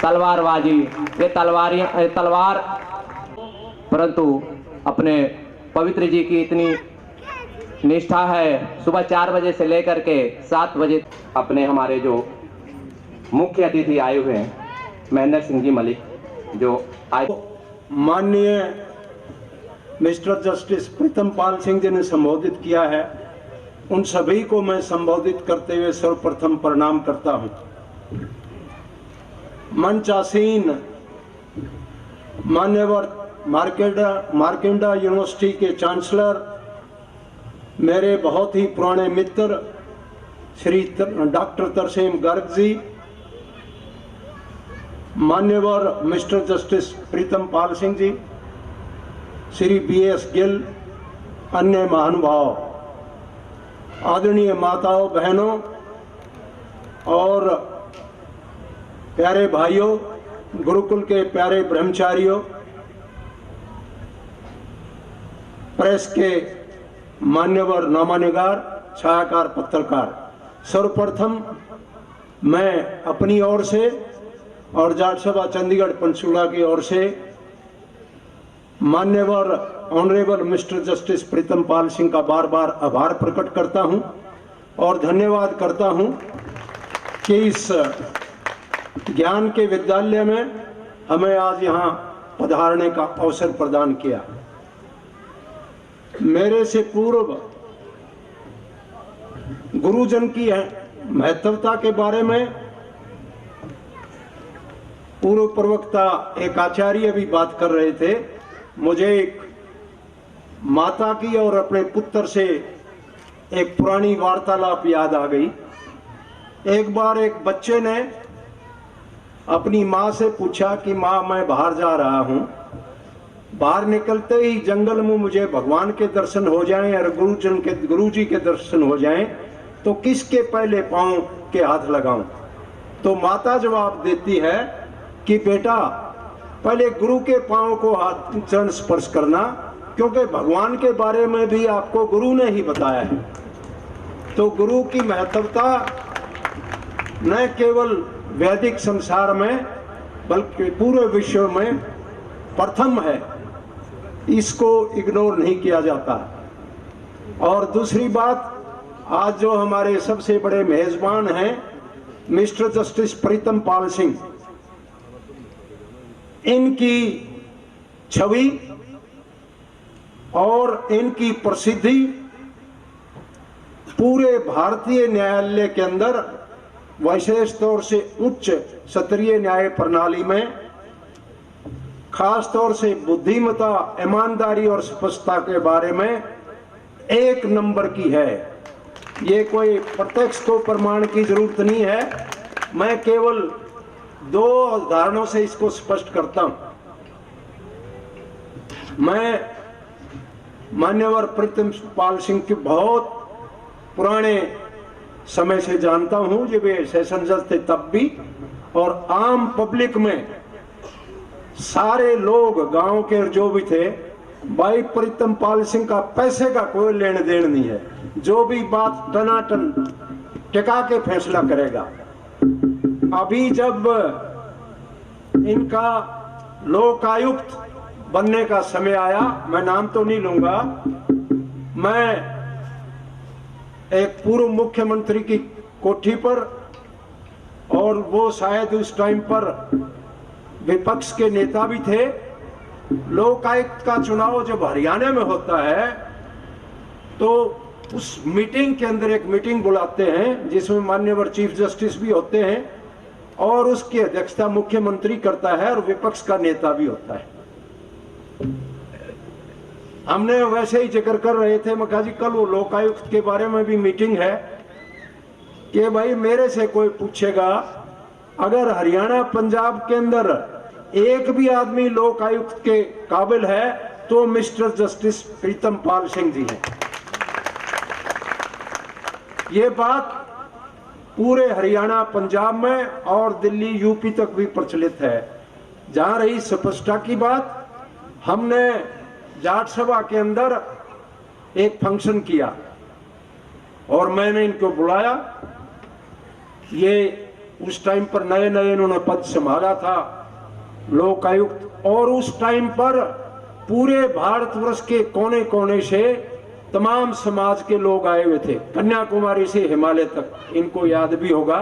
तलवारबाजी, ये तलवार, परंतु अपने पवित्र जी की इतनी निष्ठा है। सुबह 4 बजे से लेकर के 7 बजे अपने हमारे जो मुख्य अतिथि आए हुए हैं महेंद्र सिंह जी मलिक, जो आए, माननीय मिस्टर जस्टिस प्रीतम पाल सिंह जी ने संबोधित किया है, उन सभी को मैं संबोधित करते हुए सर्वप्रथम प्रणाम करता हूं। मंचासीन मान्यवर मार्केंडा यूनिवर्सिटी के चांसलर, मेरे बहुत ही पुराने मित्र श्री डॉक्टर तरसेम गर्ग जी, मान्यवर मिस्टर जस्टिस प्रीतम पाल सिंह जी, श्री BS गिल, अन्य महानुभाव, आदरणीय माताओं बहनों और प्यारे भाइयों, गुरुकुल के प्यारे ब्रह्मचारियों, प्रेस के मान्यवर नामानिगार, छायाकार, पत्रकार, सर्वप्रथम मैं अपनी ओर से और जाट सभा चंडीगढ़ पंचकूला की ओर से मान्यवर ऑनरेबल मिस्टर जस्टिस प्रीतम पाल सिंह का बार बार आभार प्रकट करता हूं और धन्यवाद करता हूं कि इस ज्ञान के विद्यालय में हमें आज यहां पधारने का अवसर प्रदान किया। मेरे से पूर्व गुरुजन की महत्वता के बारे में पूर्व प्रवक्ता एक आचार्य भी बात कर रहे थे। मुझे एक माता की और अपने पुत्र से एक पुरानी वार्तालाप याद आ गई। एक बार एक बच्चे ने अपनी माँ से पूछा कि माँ, मैं बाहर जा रहा हूँ, बाहर निकलते ही जंगल में मुझे भगवान के दर्शन हो जाएं और गुरुजी के दर्शन हो जाएं, तो किसके पहले पांव के हाथ लगाऊं? तो माता जवाब देती है कि बेटा, पहले गुरु के पांव को हाथ चरण स्पर्श करना, क्योंकि भगवान के बारे में भी आपको गुरु ने ही बताया है। तो गुरु की महत्वता न केवल वैदिक संसार में बल्कि पूरे विश्व में प्रथम है, इसको इग्नोर नहीं किया जाता। और दूसरी बात, आज जो हमारे सबसे बड़े मेजबान हैं मिस्टर जस्टिस प्रीतम पाल सिंह, इनकी छवि और इनकी प्रसिद्धि पूरे भारतीय न्यायालय के अंदर, विशेष तौर से उच्च सत्रीय न्याय प्रणाली में, खास तौर से बुद्धिमत्ता, ईमानदारी और स्पष्टता के बारे में 1 नंबर की है। ये कोई प्रत्यक्ष को प्रमाण की जरूरत नहीं है, मैं केवल 2 उदाहरणों से इसको स्पष्ट करता हूं। मैं मान्यवर प्रीतम पाल सिंह के बहुत पुराने समय से जानता हूं, जब वे सेशन जज थे तब भी, और आम पब्लिक में सारे लोग गांव के जो भी थे, भाई प्रीतम पाल सिंह का पैसे का कोई लेन देन नहीं है, जो भी बात टनाटन टिका के फैसला करेगा। अभी जब इनका लोकायुक्त बनने का समय आया, मैं नाम तो नहीं लूंगा, मैं एक पूर्व मुख्यमंत्री की कोठी पर, और वो शायद उस टाइम पर विपक्ष के नेता भी थे, लोकायुक्त का चुनाव जब हरियाणा में होता है तो उस मीटिंग के अंदर एक मीटिंग बुलाते हैं जिसमें मान्यवर चीफ जस्टिस भी होते हैं और उसकी अध्यक्षता मुख्यमंत्री करता है और विपक्ष का नेता भी होता है। हमने वैसे ही जिक्र कर रहे थे, मैं कहा जी कल वो लोकायुक्त के बारे में भी मीटिंग है कि भाई मेरे से कोई पूछेगा, अगर हरियाणा पंजाब के अंदर एक भी आदमी लोकायुक्त के काबिल है तो मिस्टर जस्टिस प्रीतम पाल सिंह जी हैं। ये बात पूरे हरियाणा पंजाब में और दिल्ली यूपी तक भी प्रचलित है। जहां रही स्पष्टता की बात, हमने जाट सभा के अंदर एक फंक्शन किया और मैंने इनको बुलाया। ये उस टाइम पर नए नए इन्होंने पद संभाला था लोकायुक्त, और उस टाइम पर पूरे भारतवर्ष के कोने कोने से तमाम समाज के लोग आए हुए थे, कन्याकुमारी से हिमालय तक, इनको याद भी होगा।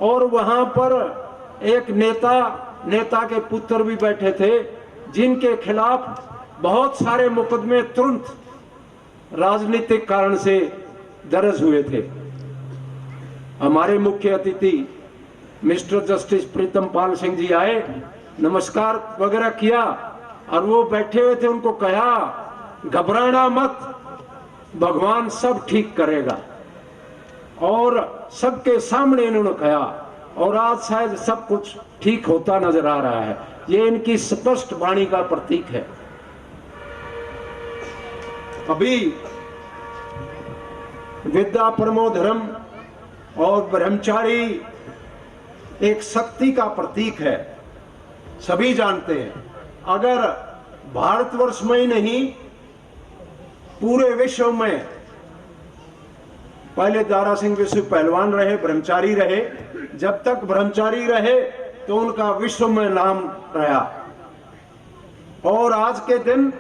और वहां पर एक नेता के पुत्र भी बैठे थे, जिनके खिलाफ बहुत सारे मुकदमे तुरंत राजनीतिक कारण से दर्ज हुए थे। हमारे मुख्य अतिथि मिस्टर जस्टिस प्रीतम पाल सिंह जी आए, नमस्कार वगैरह किया, और वो बैठे हुए थे, उनको कहा घबराना मत, भगवान सब ठीक करेगा। और सबके सामने इन्होंने कहा, और आज शायद सब कुछ ठीक होता नजर आ रहा है। ये इनकी स्पष्ट वाणी का प्रतीक है। अभी विद्या परमो धर्म और ब्रह्मचारी एक शक्ति का प्रतीक है, सभी जानते हैं। अगर भारतवर्ष में ही नहीं, पूरे विश्व में, पहले दारा सिंह विश्व पहलवान रहे, ब्रह्मचारी रहे, जब तक ब्रह्मचारी रहे तो उनका विश्व में नाम रहा। और आज के दिन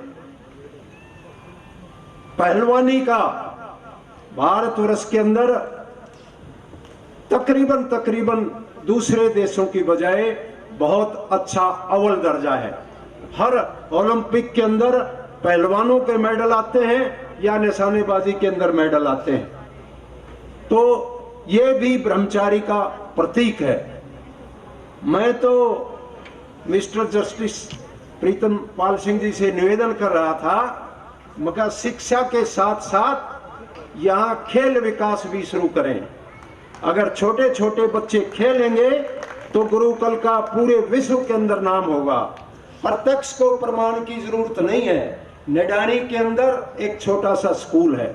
पहलवानी का भारतवर्ष के अंदर तकरीबन दूसरे देशों की बजाय बहुत अच्छा अव्वल दर्जा है। हर ओलंपिक के अंदर पहलवानों के मेडल आते हैं या निशानेबाजी के अंदर मेडल आते हैं, तो ये भी ब्रह्मचारी का प्रतीक है। मैं तो मिस्टर जस्टिस प्रीतम पाल सिंह जी से निवेदन कर रहा था, मगर शिक्षा के साथ साथ यहाँ खेल विकास भी शुरू करें। अगर छोटे छोटे बच्चे खेलेंगे तो गुरुकुल का पूरे विश्व के अंदर नाम होगा। प्रत्यक्ष को प्रमाण की जरूरत नहीं है। निडानी के अंदर एक छोटा सा स्कूल है,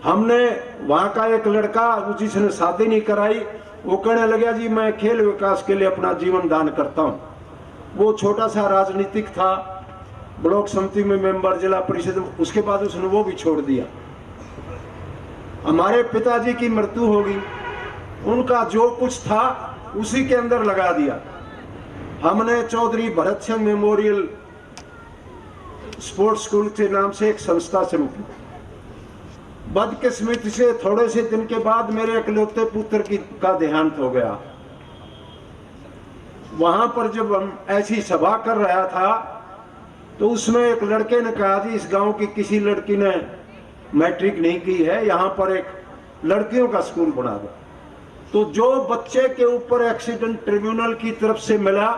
हमने वहां का एक लड़का जिसने शादी नहीं कराई, वो कहने लगा जी मैं खेल विकास के लिए अपना जीवन दान करता हूं। वो छोटा सा राजनीतिक था, ब्लॉक समिति में मेंबर, जिला परिषद, उसके बाद उसने वो भी छोड़ दिया। हमारे पिताजी की मृत्यु होगी, उनका जो कुछ था उसी के अंदर लगा दिया। हमने Chaudhary Bharat Singh memorial sports school के नाम से एक संस्था शुरू की। बदकिस्मती से थोड़े से दिन के बाद मेरे इकलौते पुत्र का देहांत हो गया। वहां पर जब हम ऐसी सभा कर रहा था तो उसमें एक लड़के ने कहा जी इस गांव की किसी लड़की ने मैट्रिक नहीं की है, यहाँ पर एक लड़कियों का स्कूल बना दो। तो जो बच्चे के ऊपर एक्सीडेंट ट्रिब्यूनल की तरफ से मिला,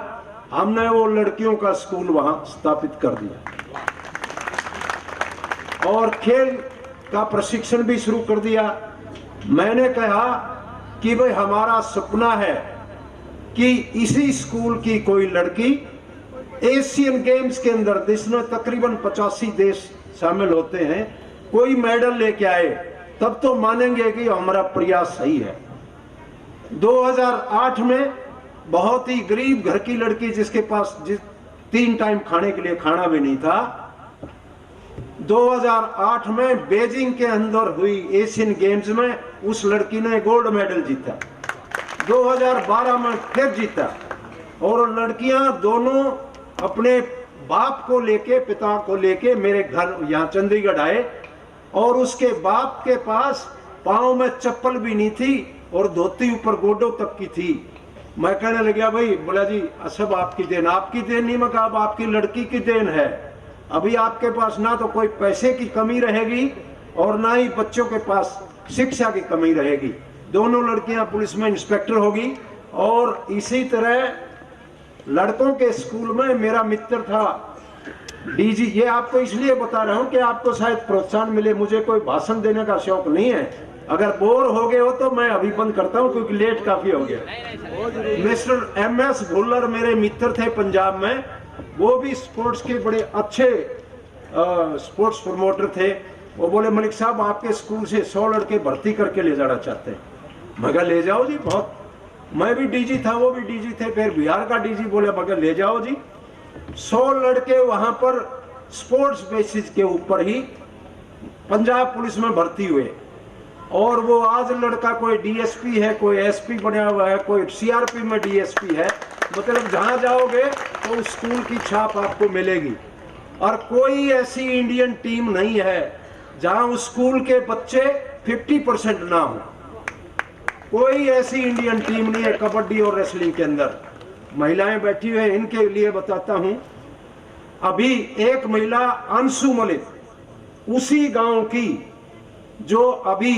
हमने वो लड़कियों का स्कूल वहां स्थापित कर दिया और खेल का प्रशिक्षण भी शुरू कर दिया। मैंने कहा कि भाई हमारा सपना है कि इसी स्कूल की कोई लड़की एशियन गेम्स के अंदर, जिसमें तकरीबन 85 देश शामिल होते हैं, कोई मेडल लेके आए, तब तो मानेंगे कि हमारा प्रयास सही है। 2008 में बहुत ही गरीब घर की लड़की, जिसके पास 3 टाइम खाने के लिए खाना भी नहीं था, 2008 में बीजिंग के अंदर हुई एशियन गेम्स में उस लड़की ने गोल्ड मेडल जीता। 2012 में फिर जीता। और लड़कियां दोनों अपने बाप को लेके, पिता को लेके मेरे घर यहाँ चंडीगढ़ आए, और उसके बाप के पास पांव में चप्पल भी नहीं थी और धोती ऊपर गोडों तक की थी। मैं कहने लगा भाई, बोला जी सब आपकी देन। आपकी देन नहीं, मैं कहा आपकी लड़की की देन है। अभी आपके पास ना तो कोई पैसे की कमी रहेगी और ना ही बच्चों के पास शिक्षा की कमी रहेगी। दोनों लड़कियां पुलिस में इंस्पेक्टर होगी। और इसी तरह लड़कों के स्कूल में मेरा मित्र था डीजी। ये आपको इसलिए बता रहा हूं कि आपको शायद प्रोत्साहन मिले। मुझे कोई भाषण देने का शौक नहीं है। अगर बोर हो गए हो तो मैं अभी बंद करता हूं, क्योंकि लेट काफी हो गया। मिस्टर MS भुल्लर मेरे मित्र थे पंजाब में, वो भी स्पोर्ट्स के बड़े अच्छे स्पोर्ट्स प्रमोटर थे। वो बोले मलिक साहब आपके स्कूल से 100 लड़के भर्ती करके ले जाना चाहते हैं। मगर ले जाओ जी, बहुत। मैं भी डीजी था, वो भी डीजी थे, फिर बिहार का डीजी बोले मगर ले जाओ जी। 100 लड़के वहां पर स्पोर्ट्स बेसिस के ऊपर ही पंजाब पुलिस में भर्ती हुए। और वो आज लड़का कोई डीएसपी है, कोई एसपी बना हुआ है, कोई सीआरपी में डीएसपी है। मतलब जहां जाओगे तो उस स्कूल की छाप आपको मिलेगी। और कोई ऐसी इंडियन टीम नहीं है जहां उस स्कूल के बच्चे 50% ना हो। कोई ऐसी इंडियन टीम नहीं है कबड्डी और रेसलिंग के अंदर। महिलाएं बैठी हुई हैं, इनके लिए बताता हूं। अभी एक महिला अंशु मलिक, उसी गांव की जो अभी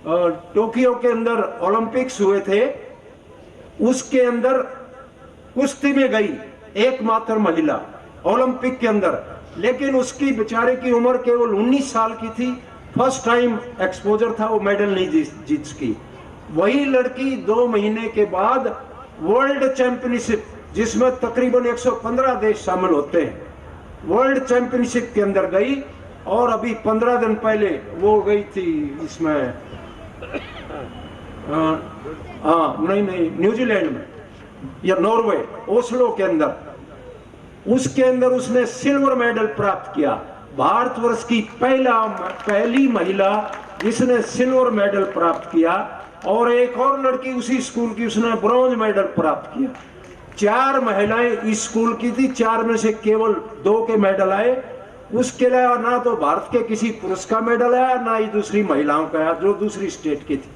टोक्यो के अंदर ओलंपिक्स हुए थे, उसके अंदर कुश्ती में गई, एकमात्र महिला ओलंपिक के अंदर। लेकिन उसकी बेचारे की उम्र केवल 19 साल की थी। फर्स्ट टाइम एक्सपोजर था, वो मेडल नहीं जीत सकी। वही लड़की 2 महीने के बाद वर्ल्ड चैंपियनशिप, जिसमें तकरीबन 115 देश शामिल होते हैं, वर्ल्ड चैंपियनशिप के अंदर गई। और अभी 15 दिन पहले वो गई थी इसमें, नहीं न्यूजीलैंड में या नॉर्वे, ओस्लो के अंदर, उसके अंदर उसने सिल्वर मेडल प्राप्त किया। भारतवर्ष की पहली महिला जिसने सिल्वर मेडल प्राप्त किया। और एक और लड़की उसी स्कूल की, उसने ब्रॉन्ज मेडल प्राप्त किया। 4 महिलाएं इस स्कूल की थी, 4 में से केवल 2 के मेडल आए। उसके अलावा ना तो भारत के किसी पुरुष का मेडल आया, ना ही दूसरी महिलाओं का आया जो दूसरी स्टेट की थी।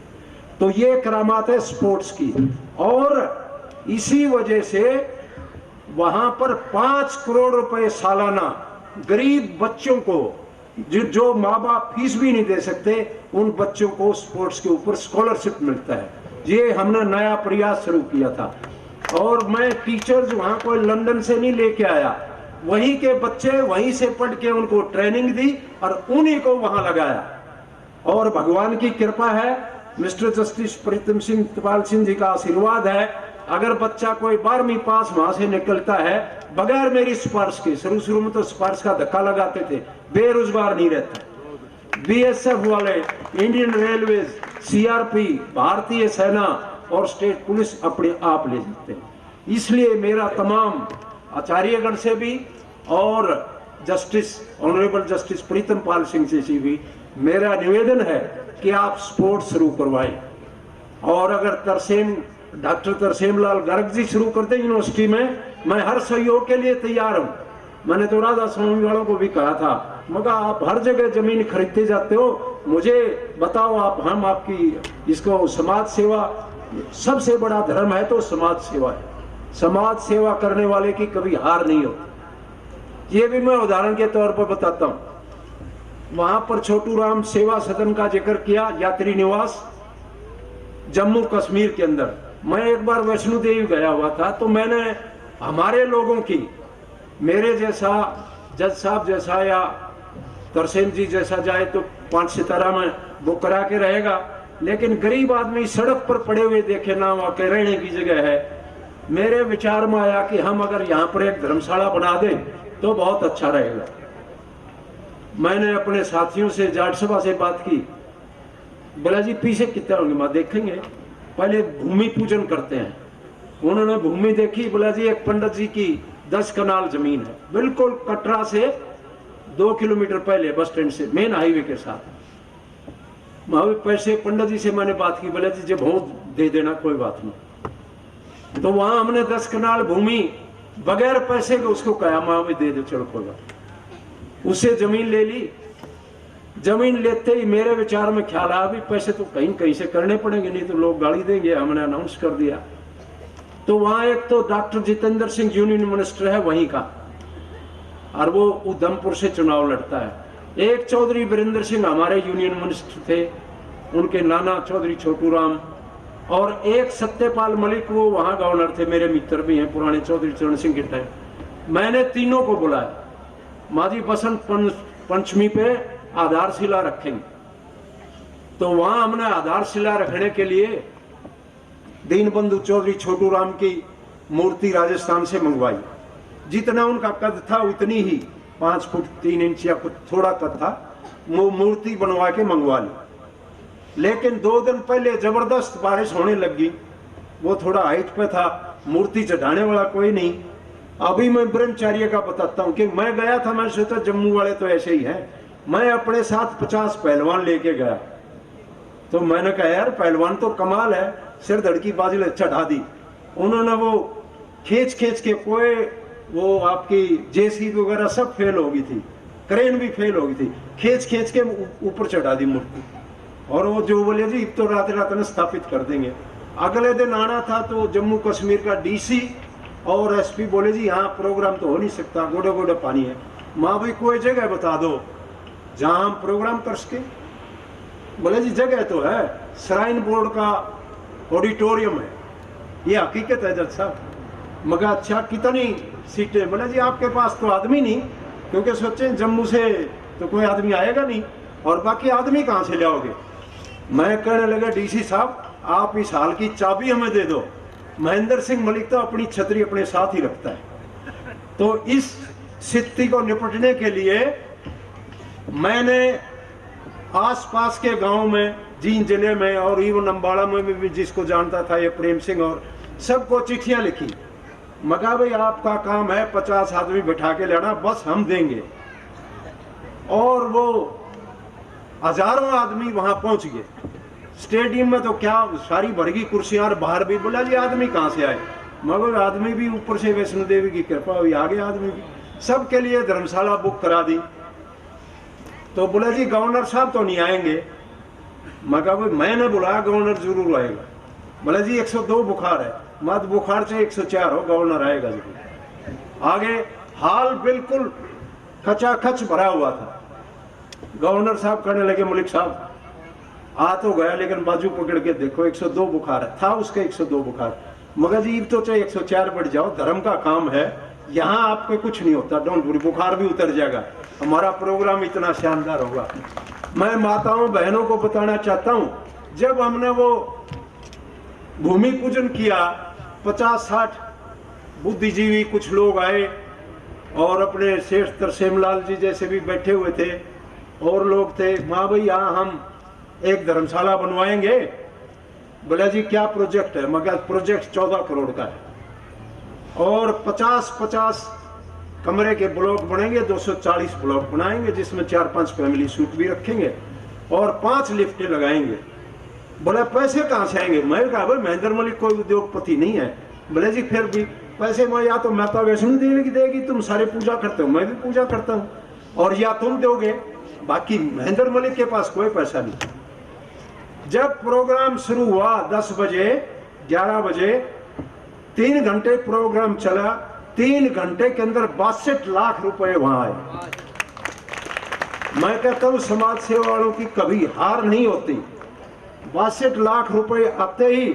तो ये करामात है स्पोर्ट्स की। और इसी वजह से वहां पर 5 करोड़ रुपए सालाना गरीब बच्चों को, जो माँ बाप फीस भी नहीं दे सकते, उन बच्चों को स्पोर्ट्स के ऊपर स्कॉलरशिप मिलता है। ये हमने नया प्रयास शुरू किया था। और मैं टीचर्स वहां कोई लंदन से नहीं लेके आया, वहीं के बच्चे वहीं से पढ़ के उनको ट्रेनिंग दी और उन्हीं को वहां लगाया। और भगवान की कृपा है, मिस्टर जस्टिस प्रीतम सिंह पाल सिंह जी का आशीर्वाद है। अगर बच्चा कोई 12वीं पास वहां से निकलता है बगैर मेरी सिफारिश के, शुरू में तो सिफारिश का धक्का लगाते थे, बेरोजगार नहीं रहता। बीएसएफ वाले, इंडियन रेलवे, सीआरपी, भारतीय सेना और स्टेट पुलिस अपने आप ले जाते हैं। इसलिए मेरा तमाम आचार्यगण से भी और जस्टिस ऑनरेबल जस्टिस प्रीतम पाल सिंह से भी मेरा निवेदन है कि आप स्पोर्ट्स शुरू करवाएं। और अगर डॉक्टर तरसेम लाल गर्ग जी शुरू करते यूनिवर्सिटी में, मैं हर सहयोग के लिए तैयार हूं। मैंने तो राधा स्वामी वालों को भी कहा था, मगर आप हर जगह जमीन खरीदते जाते हो, मुझे बताओ आप, हम आपकी इसको समाज सेवा, सबसे बड़ा धर्म है तो समाज सेवा है। समाज सेवा करने वाले की कभी हार नहीं होती। ये भी मैं उदाहरण के तौर पर बताता हूं। वहां पर छोटू राम सेवा सदन का जिक्र किया, यात्री निवास जम्मू कश्मीर के अंदर। मैं एक बार वैष्णो देवी गया हुआ था, तो मैंने हमारे लोगों की, मेरे जैसा, जज साहब जैसा या तरसेम जी जैसा जाए तो 5 सितारा में वो करा के रहेगा, लेकिन गरीब आदमी सड़क पर पड़े हुए देखे ना, वहां के रहने की जगह है। मेरे विचार में आया कि हम अगर यहाँ पर एक धर्मशाला बना दें तो बहुत अच्छा रहेगा। मैंने अपने साथियों से जाट सभा से बात की, बोला जी पीछे कितने होंगे, मैं देखेंगे, पहले भूमि पूजन करते हैं। उन्होंने भूमि देखी, बोला जी एक पंडित जी की 10 कनाल जमीन है, बिल्कुल कटरा से 2 किलोमीटर पहले, बस स्टैंड से, मेन हाईवे के साथ। पैसे पंडित जी से मैंने बात की, बोला जी जब हो दे देना, कोई बात नहीं। तो वहां हमने 10 कनाल भूमि बगैर पैसे के उसको कहा, माँ भी दे दो, चलो कोई बात। उससे जमीन ले ली। जमीन लेते ही मेरे विचार में ख्याल आया, भी पैसे तो कहीं कहीं से करने पड़ेंगे, नहीं तो लोग गाली देंगे। हमने अनाउंस कर दिया। तो वहां एक तो doctor Jitendra Singh union minister है वहीं का, और वो उधमपुर से चुनाव लड़ता है। एक चौधरी वीरेंद्र सिंह हमारे यूनियन मिनिस्टर थे, उनके नाना चौधरी छोटू राम, और एक सत्यपाल मलिक, वो वहां गवर्नर थे, मेरे मित्र भी हैं पुराने, चौधरी चरण सिंह के टाइम। मैंने तीनों को बुलाया, माजी बसंत पंचमी पे आधारशिला रखेंगे। तो वहां हमने आधारशिला रखने के लिए दीनबंधु चौधरी छोटू राम की मूर्ति राजस्थान से मंगवाई। जितना उनका कद था उतनी ही 5 फुट 3 इंच या कुछ थोड़ा कद था, वो मूर्ति बनवा के मंगवा ली। लेकिन 2 दिन पहले जबरदस्त बारिश होने लगी, वो थोड़ा हाइट पे था, मूर्ति चढ़ाने वाला कोई नहीं। अभी मैं ब्रह्मचार्य का बताता हूँ कि मैं गया था, मैं सोचा जम्मू वाले तो ऐसे ही हैं। मैं अपने साथ 50 पहलवान लेके गया, तो मैंने कहा यार पहलवान तो कमाल है, सिर धड़की बाजी चढ़ा दी उन्होंने। वो खींच खींच के कोई वो आपकी जेसीबी वगैरह सब फेल हो गई थी, क्रेन भी फेल हो गई थी, खींच खींच के ऊपर चढ़ा दी मूर्ति। और वो जो बोले जी अब तो रात रात में स्थापित कर देंगे। अगले दिन आना था तो जम्मू कश्मीर का डीसी और एसपी बोले जी यहाँ प्रोग्राम तो हो नहीं सकता, गोडे गोडे पानी है। माँ भाई कोई जगह बता दो जहाँ हम प्रोग्राम कर सके। बोले जी जगह तो है, श्राइन बोर्ड का ऑडिटोरियम है। ये हकीकत है जज साहब। मगर अच्छा कितनी सीटें? बोले जी आपके पास तो आदमी नहीं, क्योंकि सोचे जम्मू से तो कोई आदमी आएगा नहीं, और बाकी आदमी कहाँ से लाओगे? मैं कहने लगा डीसी साहब आप इस हाल की चाबी हमें दे दो। महेंद्र सिंह मलिक तो अपनी छतरी अपने साथ ही रखता है। तो इस स्थिति को निपटने के लिए मैंने आसपास के गांव में, जींद जिले में और इवन अम्बाड़ा में भी जिसको जानता था ये प्रेम सिंह, और सबको चिट्ठियां लिखी। मगा भाई आपका काम है 50 आदमी बैठा के लेना, बस हम देंगे। और वो हजारों आदमी वहां पहुंच गए। स्टेडियम में तो क्या सारी भर गई कुर्सियां, और बाहर भी बोला जी आदमी कहां से आए? मगर आदमी भी ऊपर से वैष्णो देवी की कृपा हुई, आगे आदमी भी। सबके लिए धर्मशाला बुक करा दी। तो बोला जी गवर्नर साहब तो नहीं आएंगे। मगर भाई मैंने बुलाया, गवर्नर जरूर आएगा। बोला जी 102 बुखार है, मत बुखार से 104 हो, गवर्नर आएगा जरूर। आगे हाल बिल्कुल खचाखच भरा हुआ था। गवर्नर साहब कहने लगे मलिक साहब आ तो गया, लेकिन बाजू पकड़ के देखो 102 बुखार है। था उसके 102 बुखार। मगर जी तो चाहे 104 बढ़ जाओ, धर्म का काम है, यहाँ आपको कुछ नहीं होता, डोंट वरी, बुखार भी उतर जाएगा, हमारा प्रोग्राम इतना शानदार होगा। मैं माताओं बहनों को बताना चाहता हूँ, जब हमने वो भूमि पूजन किया 50-60 बुद्धिजीवी कुछ लोग आए, और अपने सेठ तरसेमलाल जी जैसे भी बैठे हुए थे और लोग थे। माँ भाई यहाँ हम एक धर्मशाला बनवाएंगे। बोला जी क्या प्रोजेक्ट है? मगर प्रोजेक्ट 14 करोड़ का है, और 50-50 कमरे के ब्लॉक बनेंगे, 240 ब्लॉक बनाएंगे, जिसमें 4-5 फैमिली सूट भी रखेंगे और 5 लिफ्टें लगाएंगे। बोले पैसे कहाँ से आएंगे? मैं कहा भाई महेंद्र मलिक कोई उद्योगपति नहीं है। बोले जी फिर भी पैसे मैं या तो माता वैष्णो देवी की देगी, तुम सारे पूजा करते हो, मैं भी पूजा करता हूँ, और या तुम दोगे, बाकी महेंद्र मलिक के पास कोई पैसा नहीं। जब प्रोग्राम शुरू हुआ 10 बजे 11 बजे 3 घंटे प्रोग्राम चला, 3 घंटे के अंदर 62 लाख रुपए वहां आए। मैं कहता हूं समाज सेवा वालों की कभी हार नहीं होती। 62 लाख रुपए आते ही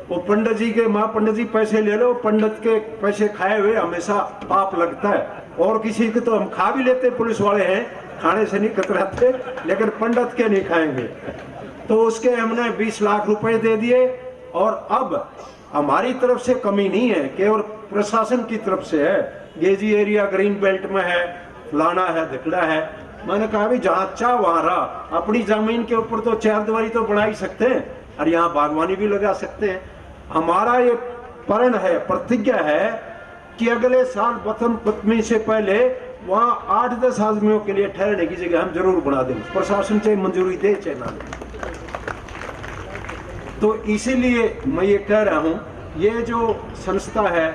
वो पंडित जी के, माँ पंडित जी पैसे ले लो, पंडित के पैसे खाए हुए हमेशा पाप लगता है। और किसी के तो हम खा भी लेते, पुलिस वाले हैं, खाने से नहीं कतराते, लेकिन पंडित के नहीं खाएंगे। तो उसके हमने 20 लाख रुपए दे दिए। और अब हमारी तरफ से कमी नहीं है, केवल प्रशासन की तरफ से है। गेजी एरिया ग्रीन बेल्ट में है, फलाना है, धिकड़ा है। मैंने कहा भी जहां चाह वहां रहा, अपनी जमीन के ऊपर तो 4 दीवारी तो बना ही सकते हैं, और यहाँ बागवानी भी लगा सकते हैं। हमारा ये प्रण है, प्रतिज्ञा है कि अगले साल वतन पत्नी से पहले वहां 8-10 आदमियों के लिए ठहरने की जगह हम जरूर बना देंगे, प्रशासन चाहे मंजूरी दे चाहे ना दे। तो इसीलिए मैं ये कह रहा हूं, ये जो संस्था है,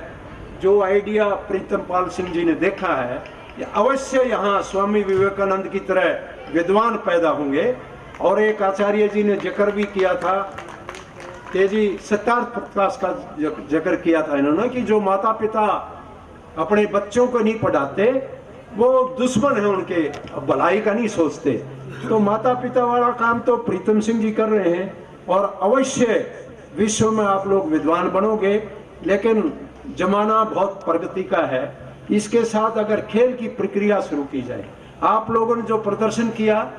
जो आइडिया प्रीतम पाल सिंह जी ने देखा है, ये अवश्य यहाँ स्वामी विवेकानंद की तरह विद्वान पैदा होंगे। और एक आचार्य जी ने जिक्र भी किया था कि जी सिद्धार्थ प्रकाश का जिक्र किया था इन्होंने, कि जो माता पिता अपने बच्चों को नहीं पढ़ाते वो दुश्मन है उनके, भलाई का नहीं सोचते। तो माता पिता वाला काम तो प्रीतम सिंह जी कर रहे हैं, और अवश्य विश्व में आप लोग विद्वान बनोगे। लेकिन जमाना बहुत प्रगति का है, इसके साथ अगर खेल की प्रक्रिया शुरू की जाए, आप लोगों ने जो प्रदर्शन किया,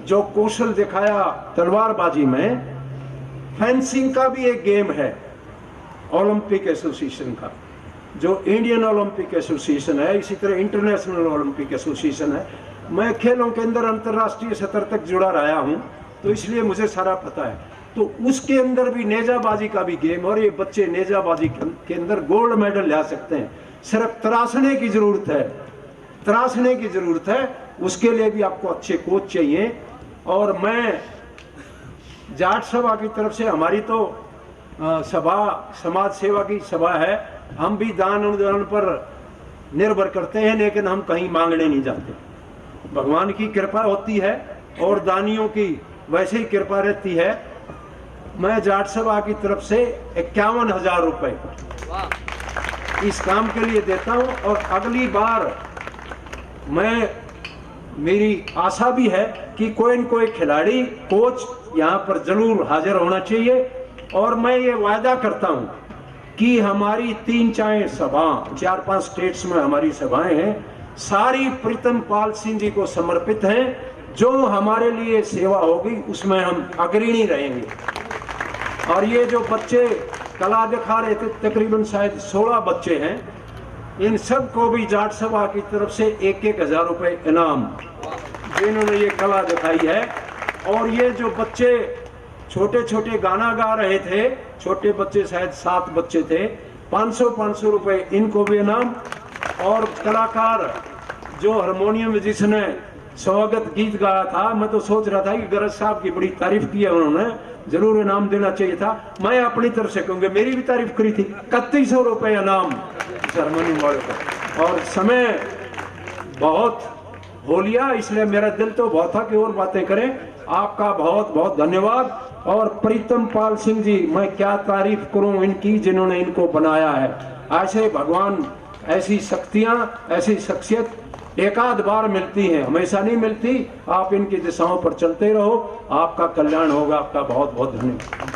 जो कौशल दिखाया तलवारबाजी में, फेंसिंग का भी एक गेम है ओलंपिक एसोसिएशन का, जो इंडियन ओलंपिक एसोसिएशन है, इसी तरह इंटरनेशनल ओलंपिक एसोसिएशन है। मैं खेलों के अंदर अंतर्राष्ट्रीय स्तर तक जुड़ा रहा हूं, तो इसलिए मुझे सारा पता है। तो उसके अंदर भी नेजाबाजी का भी गेम, और ये बच्चे नेजाबाजी के अंदर गोल्ड मेडल ला सकते हैं। सिर्फ तराशने की जरूरत है, तराशने की जरूरत है। उसके लिए भी आपको अच्छे कोच चाहिए। और मैं जाट सभा की तरफ से हमारी तो सभा समाज सेवा की सभा है, हम भी दान अनुदान पर निर्भर करते हैं, लेकिन हम कहीं मांगने नहीं जाते। भगवान की कृपा होती है और दानियों की वैसे ही कृपा रहती है। मैं जाट सभा की तरफ से 51,000 रुपए इस काम के लिए देता हूं, और अगली बार मेरी आशा भी है कि कोई न कोई खिलाड़ी कोच यहाँ पर जरूर हाजिर होना चाहिए। और मैं ये वायदा करता हूँ कि हमारी 3-4 सभा 4-5 स्टेट्स में हमारी सभाएं हैं, सारी प्रीतम पाल सिंह जी को समर्पित हैं। जो हमारे लिए सेवा होगी उसमें हम अग्रणी रहेंगे। और ये जो बच्चे कला दिखा रहे थे, तकरीबन शायद 16 बच्चे हैं, इन सब को भी जाट सभा की तरफ से 1,000 रुपए इनाम, जिन्होंने ये कला दिखाई है। और ये जो बच्चे छोटे छोटे गाना गा रहे थे, छोटे बच्चे शायद 7 बच्चे थे, 500 रुपए इनको भी इनाम। और कलाकार जो हारमोनियम में जिसने स्वागत गीत गाया था, मैं तो सोच रहा था कि गरज साहब की बड़ी तारीफ की है उन्होंने, जरूर इनाम देना चाहिए था। मैं अपनी तरफ से कहूँगा, मेरी भी तारीफ करी थी, 3100 रुपए इनाम हारमोनियम वाले को। और समय बहुत हो लिया, इसलिए मेरा दिल तो बहुत था कि और बातें करें। आपका बहुत बहुत धन्यवाद। और प्रीतम पाल सिंह जी, मैं क्या तारीफ करूं इनकी, जिन्होंने इनको बनाया है। ऐसे भगवान, ऐसी शक्तियां, ऐसी शख्सियत एक आध बार मिलती हैं, हमेशा नहीं मिलती। आप इनकी दिशाओं पर चलते रहो, आपका कल्याण होगा। आपका बहुत बहुत धन्यवाद।